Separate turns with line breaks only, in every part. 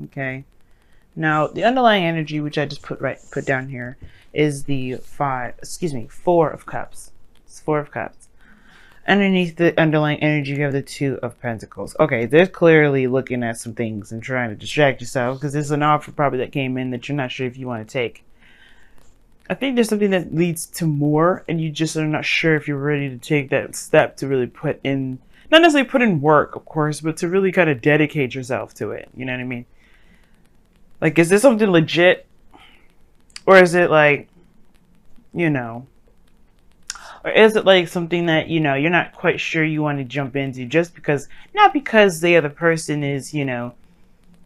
Okay. Now, the underlying energy, which I just put down here, is the Four of Cups. It's Four of Cups. Underneath the underlying energy, you have the Two of Pentacles. Okay, they're clearly looking at some things and trying to distract yourself because there's an offer probably that came in that you're not sure if you want to take. I think there's something that leads to more, and you just are not sure if you're ready to take that step to really put in, not necessarily put in work, of course, but to really kind of dedicate yourself to it. You know what I mean? Like, is this something legit? Or is it like, you know, or is it like something that, you know, you're not quite sure you want to jump into just because, not because the other person is, you know,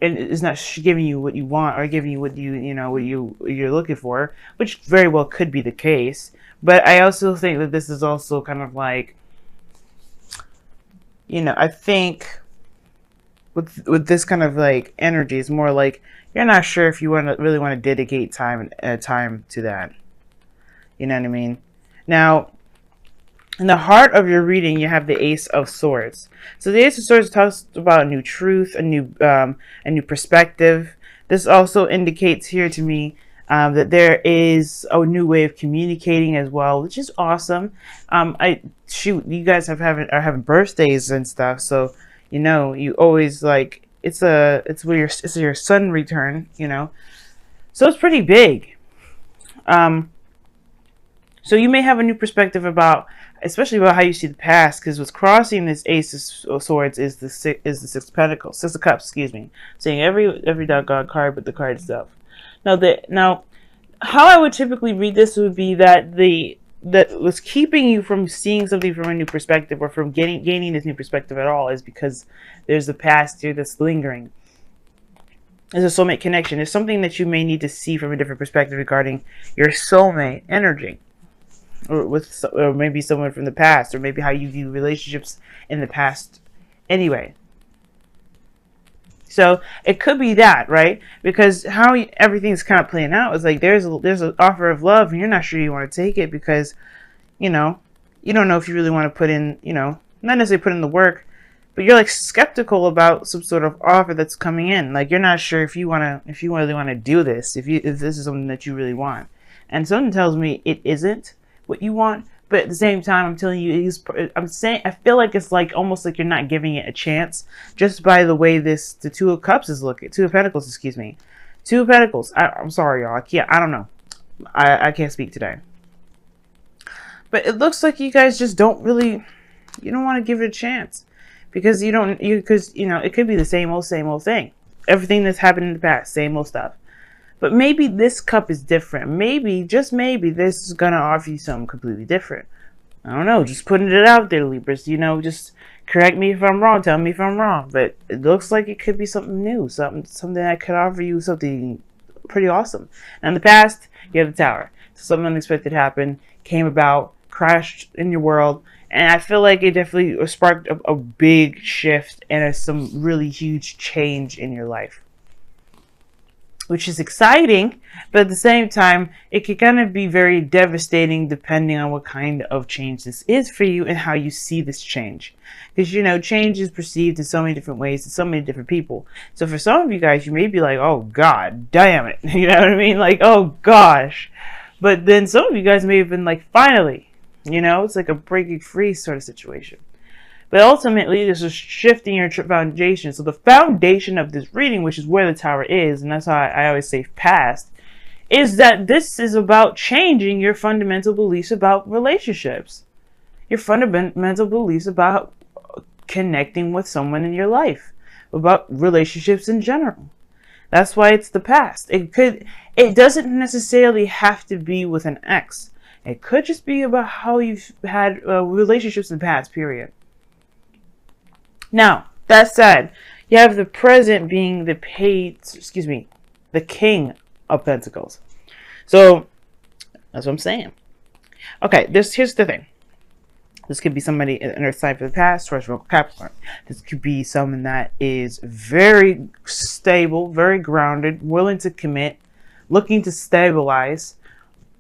and is not giving you what you want or giving you what you know, what you're looking for, which very well could be the case. But I also think that this is also kind of like, you know, I think with this kind of like energy, it's more like you're not sure if you really want to dedicate time to that. You know what I mean? Now, in the heart of your reading, you have the Ace of Swords. So the Ace of Swords talks about a new truth, a new perspective. This also indicates here to me that there is a new way of communicating as well, which is awesome. You guys are having birthdays and stuff, so you know you always like it's your sun return, you know, so it's pretty big. So you may have a new perspective about, especially about how you see the past, because what's crossing this Ace of Swords is the Six of Pentacles, Six of Cups, excuse me. Saying every doggone card, but the card itself. Now, how I would typically read this would be that what's keeping you from seeing something from a new perspective, or from gaining this new perspective at all, is because there's the past here that's lingering. There's a soulmate connection. There's something that you may need to see from a different perspective regarding your soulmate energy. Or maybe someone from the past, or maybe how you view relationships in the past anyway. So it could be that, right? Because how everything's kind of playing out is like there's an offer of love, and you're not sure you want to take it because, you know, you don't know if you really want to put in, you know, not necessarily put in the work, but you're like skeptical about some sort of offer that's coming in. Like you're not sure if you really want to do this, if this is something that you really want. And something tells me it isn't what you want, but at the same time, I'm telling you, I feel like it's like almost like you're not giving it a chance just by the way the Two of Cups is looking. Two of Pentacles, excuse me. Two of Pentacles. I'm sorry, y'all. I don't know. I can't speak today. But it looks like you guys just don't really, you don't want to give it a chance because you know, it could be the same old thing. Everything that's happened in the past, same old stuff. But maybe this cup is different. Maybe, just maybe, this is going to offer you something completely different. I don't know. Just putting it out there, Libras. You know, just correct me if I'm wrong. Tell me if I'm wrong. But it looks like it could be something new. Something that could offer you something pretty awesome. Now, in the past, you have the Tower. So something unexpected happened, came about, crashed in your world. And I feel like it definitely sparked a big shift and some really huge change in your life, which is exciting, but at the same time, it can kind of be very devastating depending on what kind of change this is for you and how you see this change. Because, you know, change is perceived in so many different ways to so many different people. So for some of you guys, you may be like, oh, God damn it. You know what I mean? Like, oh, gosh. But then some of you guys may have been like, finally. You know, it's like a breaking free sort of situation. But ultimately, this is shifting your foundation. So the foundation of this reading, which is where the Tower is, and that's how I always say past, is that this is about changing your fundamental beliefs about relationships. Your fundamental beliefs about connecting with someone in your life. About relationships in general. That's why it's the past. It doesn't necessarily have to be with an ex. It could just be about how you've had relationships in the past, period. Now, that said, you have the present being the King of Pentacles. So, that's what I'm saying. Okay, here's the thing. This could be somebody in Earth sign for the past, Taurus, Virgo, Capricorn. This could be someone that is very stable, very grounded, willing to commit, looking to stabilize.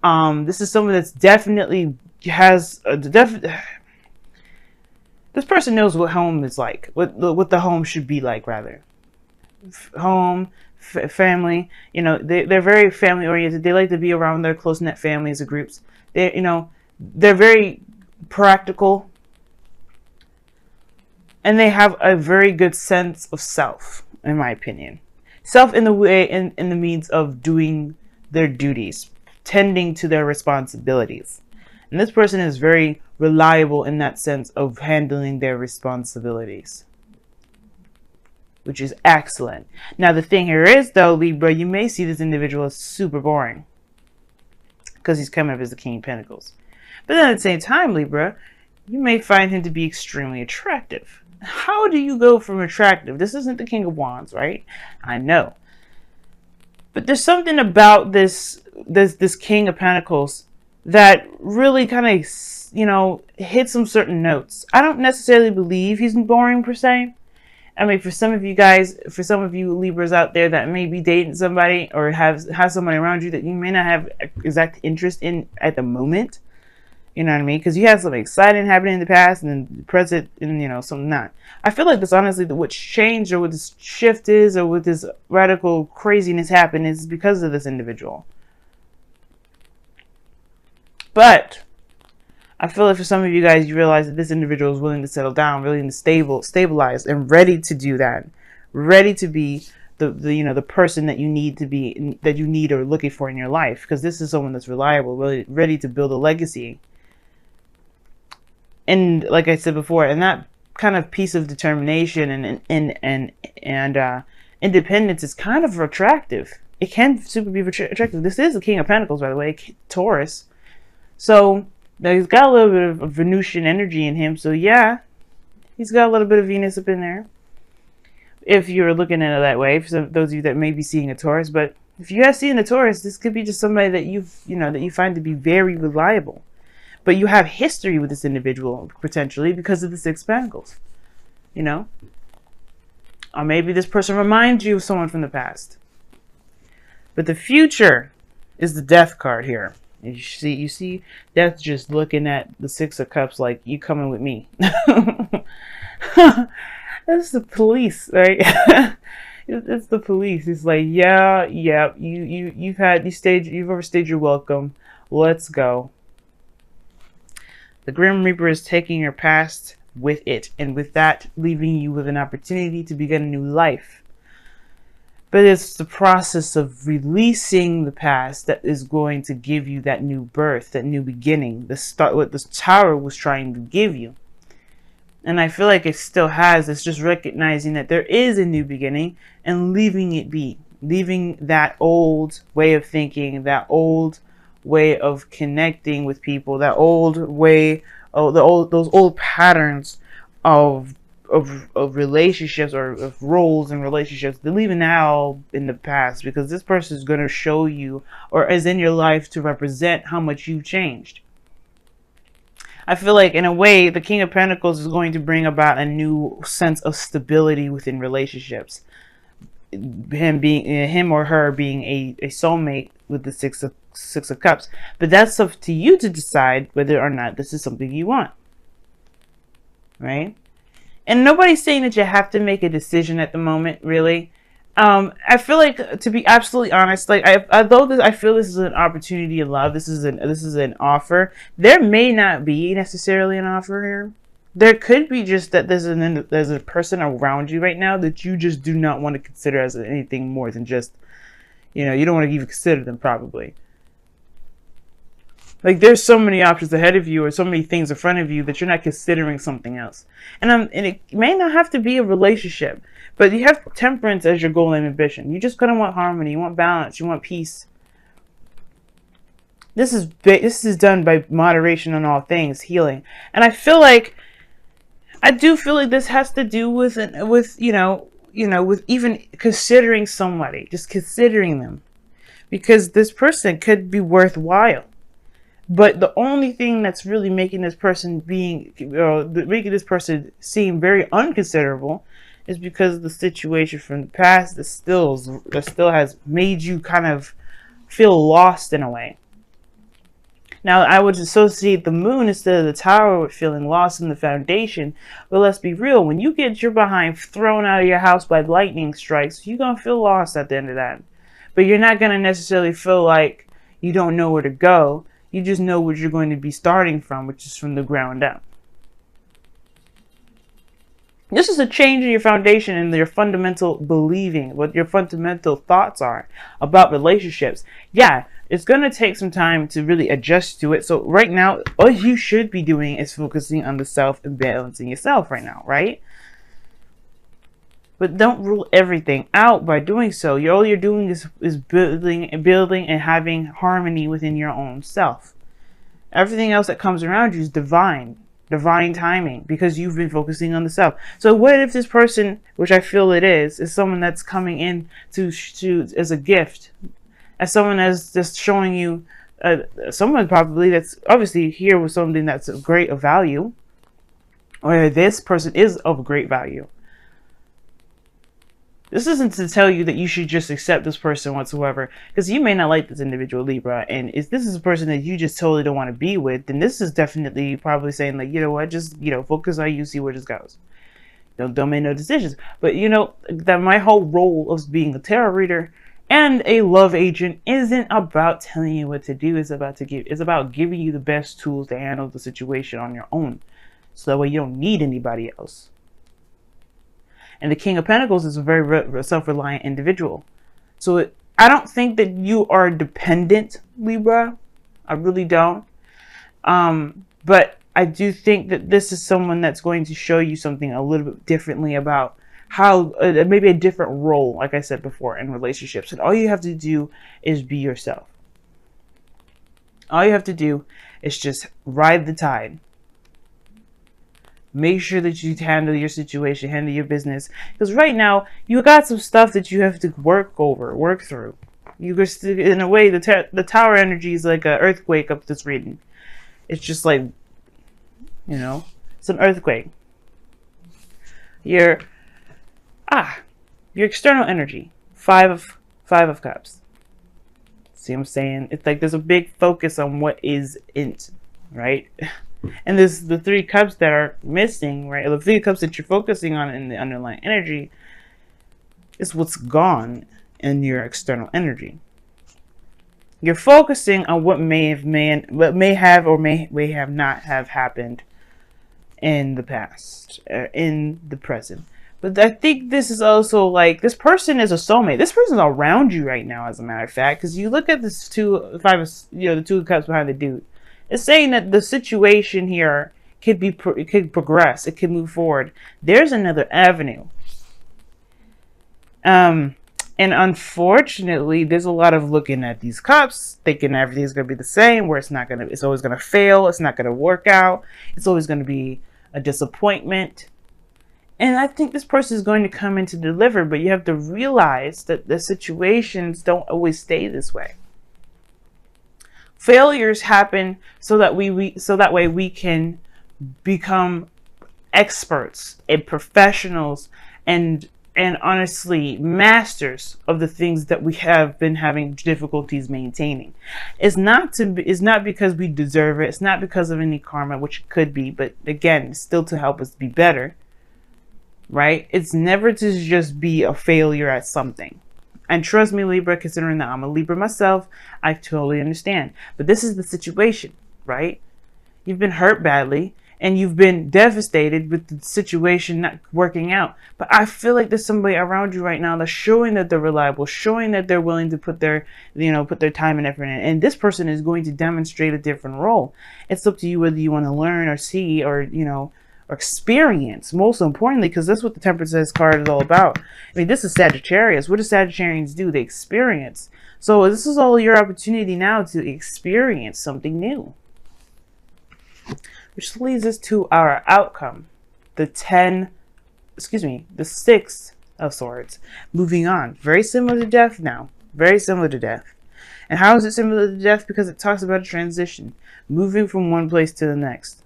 This is someone that's definitely has this person knows what home is like, what the home should be like, rather. home, family. You know, they're very family oriented. They like to be around their close knit families or groups. They, you know, they're very practical, and they have a very good sense of self, in my opinion. Self in the way, in the means of doing their duties, tending to their responsibilities. And this person is very reliable in that sense of handling their responsibilities, which is excellent. Now, the thing here is, though, Libra, you may see this individual as super boring because he's coming up as the King of Pentacles. But then at the same time, Libra, you may find him to be extremely attractive. How do you go from attractive? This isn't the King of Wands, right? I know. But there's something about this King of Pentacles that really kind of, you know, hits some certain notes. I don't necessarily believe he's boring per se. I mean, for some of you guys, for some of you Libras out there that may be dating somebody or have somebody around you that you may not have exact interest in at the moment, you know what I mean? Because you had something exciting happening in the past and then the present, and you know, something not. I feel like this, honestly, what's changed or what this shift is or what this radical craziness happened is because of this individual. But I feel like for some of you guys, you realize that this individual is willing to settle down, willing to stabilize, and ready to do that, ready to be the you know, the person that you need to be, that you need or looking for in your life. Because this is someone that's reliable, really ready to build a legacy. And like I said before, and that kind of piece of determination and independence is kind of attractive. It can super be attractive. This is the King of Pentacles, by the way, Taurus. So now he's got a little bit of Venusian energy in him. So yeah, he's got a little bit of Venus up in there, if you're looking at it that way, for those of you that may be seeing a Taurus. But if you have seen a Taurus, this could be just somebody that that you find to be very reliable. But you have history with this individual, potentially, because of the Six of Pentacles. You know? Or maybe this person reminds you of someone from the past. But the future is the Death card here. You see Death just looking at the Six of Cups like, you coming with me. That's the police, right? It's the police. It's like, yeah, you've overstayed your welcome. Let's go. The Grim Reaper is taking your past with it, and with that, leaving you with an opportunity to begin a new life. But it's the process of releasing the past that is going to give you that new birth, that new beginning, what the Tower was trying to give you. And I feel like it still has. It's just recognizing that there is a new beginning and leaving it be. Leaving that old way of thinking, that old way of connecting with people, that old way, those old patterns of relationships or of roles and relationships. They're leaving that all in the past, because this person is going to show you, or is in your life to represent how much you've changed. I feel like in a way the King of Pentacles is going to bring about a new sense of stability within relationships. Him or her being a soulmate with the Six of Cups. But that's up to you to decide whether or not this is something you want. Right? And nobody's saying that you have to make a decision at the moment, really. I feel like, to be absolutely honest, like I feel this is an opportunity of love. This is an offer. There may not be necessarily an offer here. There could be just that there's a person around you right now that you just do not want to consider as anything more than just, you know, you don't want to even consider them, probably. Like, there's so many options ahead of you, or so many things in front of you, that you're not considering something else. And it may not have to be a relationship, but you have temperance as your goal and ambition. You just kind of want harmony, you want balance, you want peace. This is done by moderation on all things, healing. And I do feel like this has to do with with even considering somebody, just considering them, because this person could be worthwhile. But the only thing that's really making this person seem very unconsiderable is because of the situation from the past that still has made you kind of feel lost in a way. Now, I would associate the moon instead of the tower with feeling lost in the foundation. But let's be real, when you get your behind thrown out of your house by lightning strikes, you're going to feel lost at the end of that. But you're not going to necessarily feel like you don't know where to go. You just know where you're going to be starting from, which is from the ground up. This is a change in your foundation and your fundamental believing, what your fundamental thoughts are about relationships. Yeah, it's going to take some time to really adjust to it. So right now, all you should be doing is focusing on the self and balancing yourself right now, right? But don't rule everything out by doing so. All you're doing is building and having harmony within your own self. Everything else that comes around you is divine timing, because you've been focusing on the self. So what if this person, which I feel it is someone that's coming in to as a gift, as someone that's just showing you, someone probably that's obviously here with something that's of great value, or this person is of great value. This isn't to tell you that you should just accept this person whatsoever, because you may not like this individual, Libra, and if this is a person that you just totally don't want to be with, then this is definitely probably saying, like, you know what, just, focus on you, see where this goes. Don't make no decisions. But that my whole role of being a tarot reader and a love agent isn't about telling you what to do. It's about giving you the best tools to handle the situation on your own, so that way you don't need anybody else. And the King of Pentacles is a very self-reliant individual. So I don't think that you are dependent, Libra. I really don't. But I do think that this is someone that's going to show you something a little bit differently about how, maybe a different role, like I said before, in relationships. And all you have to do is be yourself. All you have to do is just ride the tide. Make sure that you handle your situation, handle your business. Because right now, you got some stuff that you have to work through. You just, in a way, the tower energy is like an earthquake up this reading. It's just like, it's an earthquake. Your external energy, five of cups. See what I'm saying? It's like there's a big focus on what isn't, right? And there's the 3 cups that are missing, right? The 3 cups that you're focusing on in the underlying energy is what's gone in your external energy. You're focusing on what may have or may have not have happened in the past, in the present. But I think this is also like, this person is a soulmate. This person's around you right now, as a matter of fact, because you look at this the 2 of cups behind the dude. It's saying that the situation here it could progress. It could move forward. There's another avenue. And unfortunately, there's a lot of looking at these cups, thinking everything's going to be the same, where it's always going to fail. It's not going to work out. It's always going to be a disappointment. And I think this person is going to come in to deliver, but you have to realize that the situations don't always stay this way. Failures happen so that way we can become experts and professionals and honestly masters of the things that we have been having difficulties maintaining. It's not because we deserve it. It's not because of any karma, which it could be, but again, it's still to help us be better, right? It's never to just be a failure at something. And trust me, Libra, considering that I'm a Libra myself, I totally understand. But this is the situation, right? You've been hurt badly, and you've been devastated with the situation not working out. But I feel like there's somebody around you right now that's showing that they're reliable, showing that they're willing to put their time and effort in. And this person is going to demonstrate a different role. It's up to you whether you want to learn or see or experience, most importantly, because that's what the Temperance card is all about. I mean, this is Sagittarius. What do Sagittarians do? They experience. So this is all your opportunity now to experience something new. Which leads us to our outcome. The 6 of Swords. Moving on. Very similar to death now. Very similar to death. And how is it similar to death? Because it talks about a transition. Moving from one place to the next.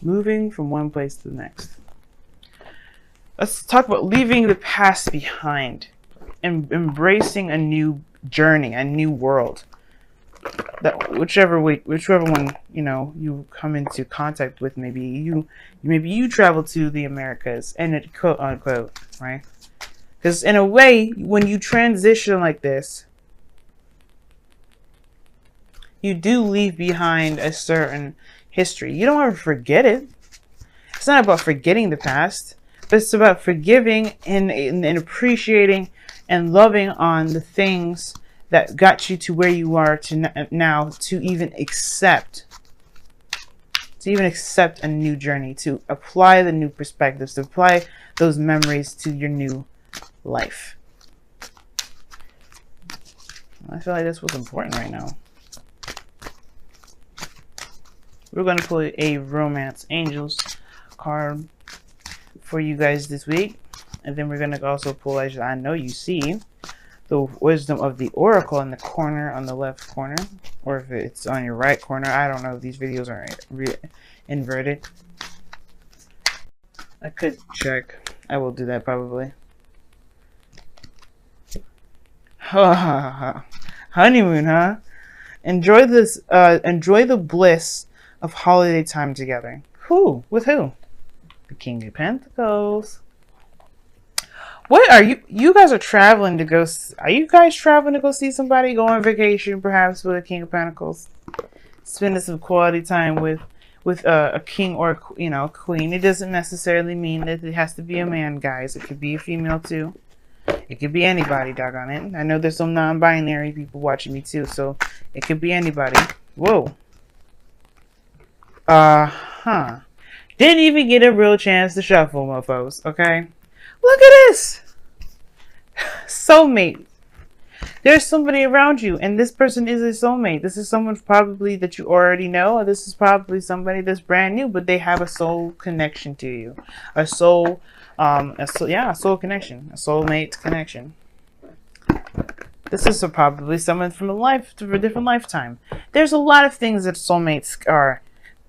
Moving from one place to the next. Let's talk about leaving the past behind. embracing a new journey, a new world. That whichever one you come into contact with, maybe you travel to the Americas, and it quote unquote, right? Because in a way, when you transition like this, you do leave behind a certain history. You don't ever forget it. It's not about forgetting the past, but it's about forgiving and appreciating and loving on the things that got you to where you are to now, to even accept a new journey, to apply the new perspectives, to apply those memories to your new life. I feel like this was important right now. We're going to pull a Romance Angels card for you guys this week. And then we're going to also pull, as I know you see, the Wisdom of the Oracle in the corner, on the left corner. Or if it's on your right corner. I don't know if these videos are inverted. I could check. I will do that probably. Honeymoon, huh? Enjoy this. Enjoy the bliss of holiday time together. Who? With who? The King of Pentacles. What are you? You guys are traveling to go. Are you guys traveling to go see somebody? Go on vacation, perhaps, with a King of Pentacles. Spending some quality time with a king or a queen. It doesn't necessarily mean that it has to be a man, guys. It could be a female too. It could be anybody, doggone it. I know there's some non-binary people watching me too, so it could be anybody. Whoa. Didn't even get a real chance to shuffle, mofos, okay? Look at this! Soulmate. There's somebody around you, and this person is a soulmate. This is someone probably that you already know, or this is probably somebody that's brand new, but they have a soul connection to you. A soul connection. A soulmate connection. This is probably someone from a different lifetime. There's a lot of things that soulmates are.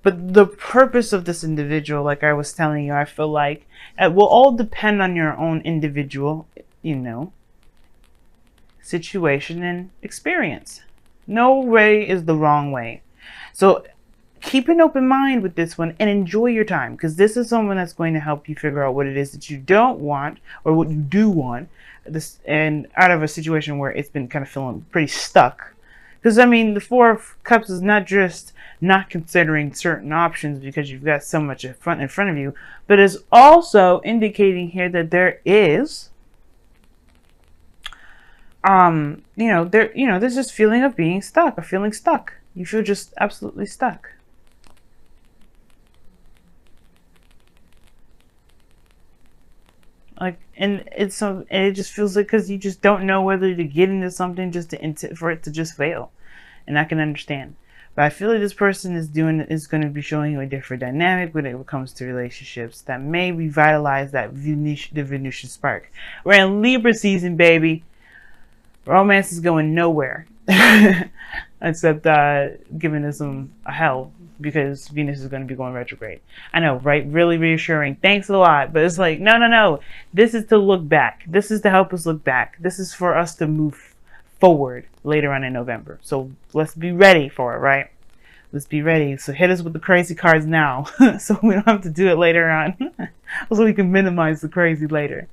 But the purpose of this individual, like I was telling you, I feel like it will all depend on your own individual, situation and experience. No way is the wrong way. So keep an open mind with this one and enjoy your time, because this is someone that's going to help you figure out what it is that you don't want or what you do want, and out of a situation where it's been kind of feeling pretty stuck. Because, I mean, the Four of Cups is not just not considering certain options because you've got so much in front of you, but is also indicating here that there is, there's this feeling of being stuck, of feeling stuck. You feel just absolutely stuck. And it just feels like, because you just don't know whether to get into something just for it to just fail. And I can understand. But I feel like this person is going to be showing you a different dynamic when it comes to relationships that may revitalize the Venusian spark. We're in Libra season, baby. Romance is going nowhere. Except giving us a hell, because Venus is going to be going retrograde. I know, right? Really reassuring. Thanks a lot. But it's like, no. This is to look back. This is to help us look back. This is for us to move forward later on in November. So let's be ready for it, right? Let's be ready. So hit us with the crazy cards now so we don't have to do it later on. So we can minimize the crazy later.